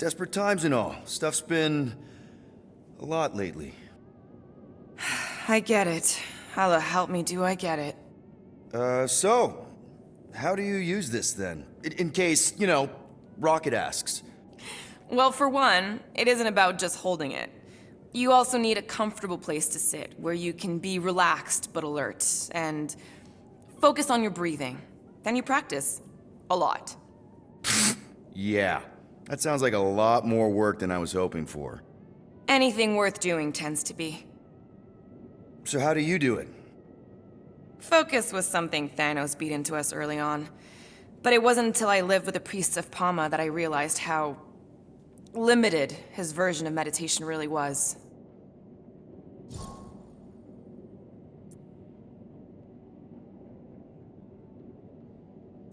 desperate times and all. Stuff's been a lot lately. I get it. How the help me do I get it? So, how do you use this then? In case, Rocket asks. Well, for one, it isn't about just holding it. You also need a comfortable place to sit, where you can be relaxed but alert, and focus on your breathing. Then you practice. A lot. Yeah, that sounds like a lot more work than I was hoping for. Anything worth doing tends to be. So how do you do it? Focus was something Thanos beat into us early on. But it wasn't until I lived with the priests of Palma that I realized how limited his version of meditation really was.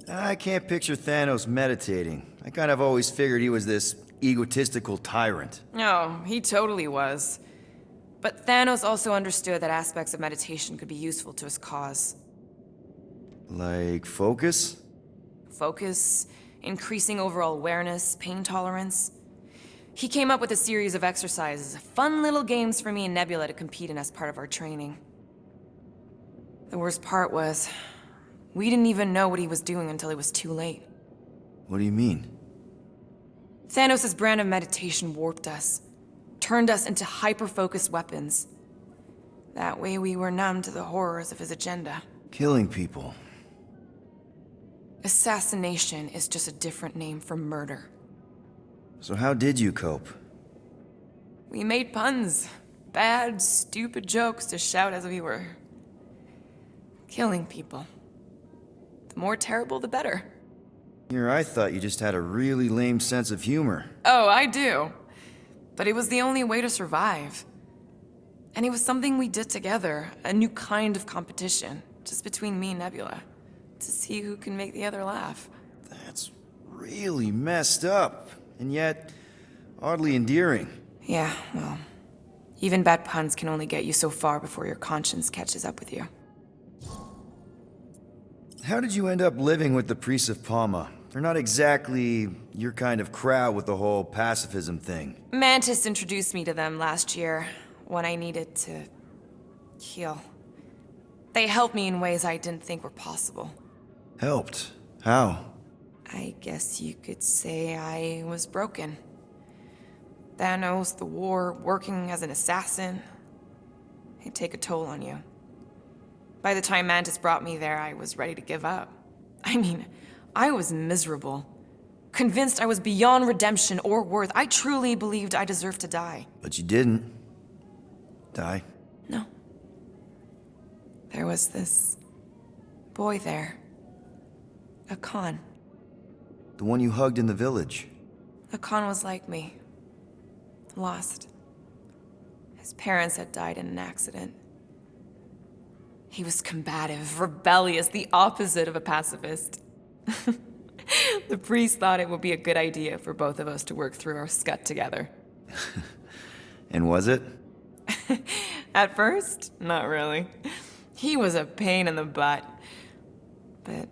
I can't picture Thanos meditating. I kind of always figured he was this egotistical tyrant. Oh, he totally was. But Thanos also understood that aspects of meditation could be useful to his cause. Like focus? Focus, increasing overall awareness, pain tolerance. He came up with a series of exercises, fun little games for me and Nebula to compete in as part of our training. The worst part was, we didn't even know what he was doing until it was too late. What do you mean? Thanos' brand of meditation warped us, turned us into hyper-focused weapons. That way we were numb to the horrors of his agenda. Killing people. Assassination is just a different name for murder. So how did you cope? We made puns, bad, stupid jokes to shout as we were killing people. The more terrible, the better. Here, I thought you just had a really lame sense of humor. Oh, I do. But it was the only way to survive. And it was something we did together, a new kind of competition, just between me and Nebula, to see who can make the other laugh. That's really messed up, and yet oddly endearing. Yeah, well, even bad puns can only get you so far before your conscience catches up with you. How did you end up living with the priests of Palma? They're not exactly your kind of crowd with the whole pacifism thing. Mantis introduced me to them last year, when I needed to heal. They helped me in ways I didn't think were possible. Helped? How? I guess you could say I was broken. Thanos, the war, working as an assassin, it'd take a toll on you. By the time Mantis brought me there, I was ready to give up. I mean, I was miserable. Convinced I was beyond redemption or worth. I truly believed I deserved to die. But you didn't. Die? No. There was this boy there. A Khan. The one you hugged in the village. A Khan was like me. Lost. His parents had died in an accident. He was combative, rebellious, the opposite of a pacifist. The priest thought it would be a good idea for both of us to work through our scut together. And was it? At first, not really. He was a pain in the butt. But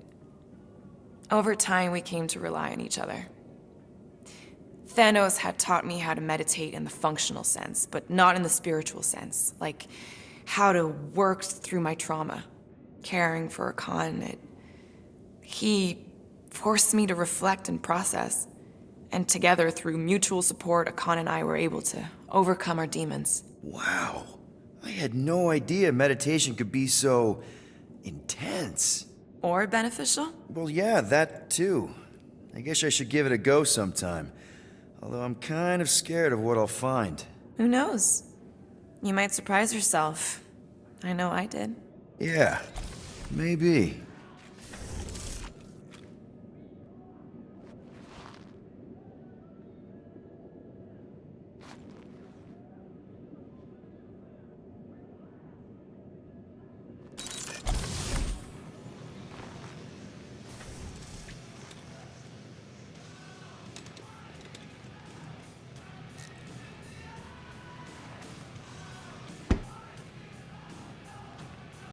over time, we came to rely on each other. Thanos had taught me how to meditate in the functional sense, but not in the spiritual sense. Like how to work through my trauma, caring for a Khan. He forced me to reflect and process. And together, through mutual support, Khan and I were able to overcome our demons. Wow. I had no idea meditation could be so intense. Or beneficial? Well, yeah, that too. I guess I should give it a go sometime. Although I'm kind of scared of what I'll find. Who knows? You might surprise yourself. I know I did. Yeah, maybe.